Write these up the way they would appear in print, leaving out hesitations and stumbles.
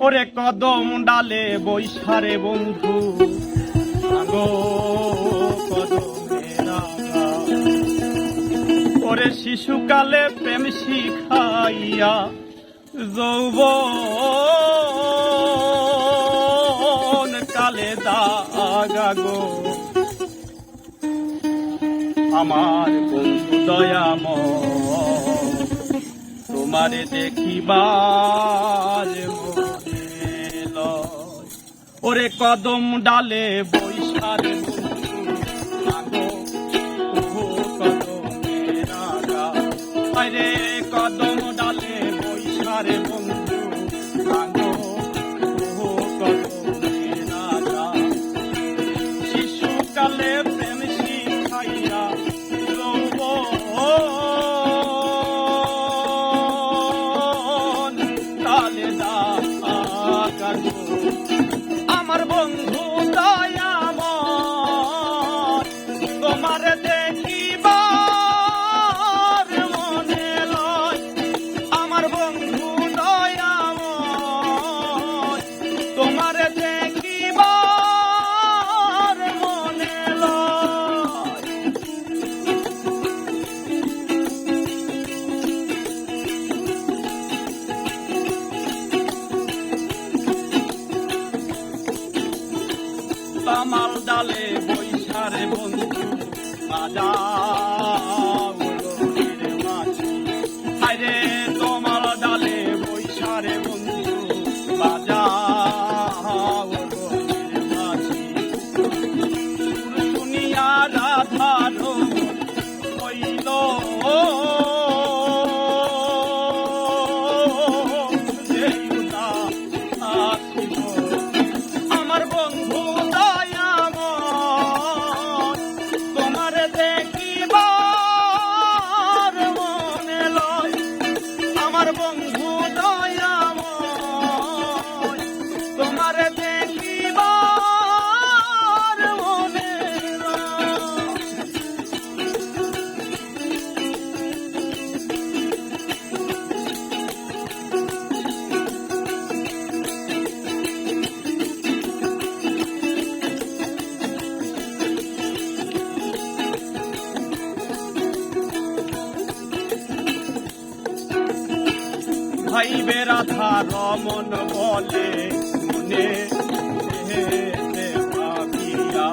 ওরে কদম ডালে বৈশারে বন্ধু আগো কদমের আগা। ওরে শিশুকালে প্রেম শিখাইয়া যৌবন কালে দাগা গো। আমার বন্ধু দয়াময় তোমারে দেখিবার মনে লয়। ওরে কদম ডালে বৈশারে বন্ধু আগো কদমের আগা। আরে কদম ডালে বৈশারে বন্ধু আগো কদমের আগা। শিশুকালে প্রেম শিখাইয়া আমার বন্ধু দয়াময় তোমার দেখিবার মনে লয়। আমার বন্ধু দয়াময় তোমার দেখিবার মনে লয়। তামাল ডালে বৈশারে বন্ধু বাজাও রঙের মাছি। আরে তোমাল ডালে বৈশারে বন্ধু বাজাও রঙের মাছি। শুনিয়া রাধার হইল আমার বন্ধু আমার বন্ধু দয়াময় তোমার দেখিবার মনে ভাইবে রাধা রমন বলে মনে ভাবিয়া।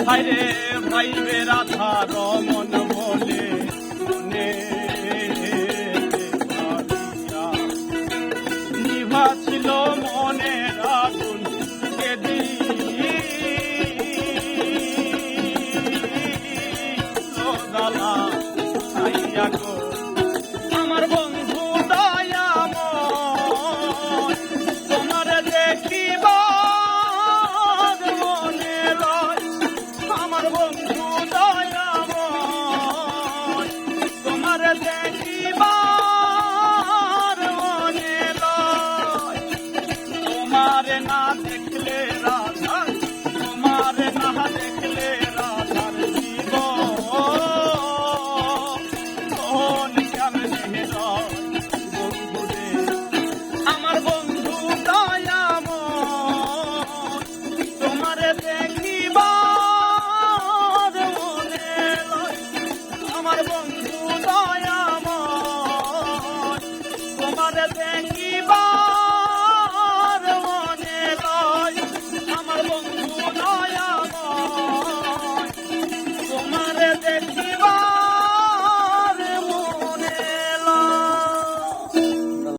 হায়রে ভাইবে রাধা রমন বলে মনে ভাবিয়া। নিভা ছিল মনের আগুন জ্বালা আইয়া গো। আমার বন্ধু আমার বন্ধু দয়াময় তোমার দেখিবার মনে লয়। তোমার না দেখলে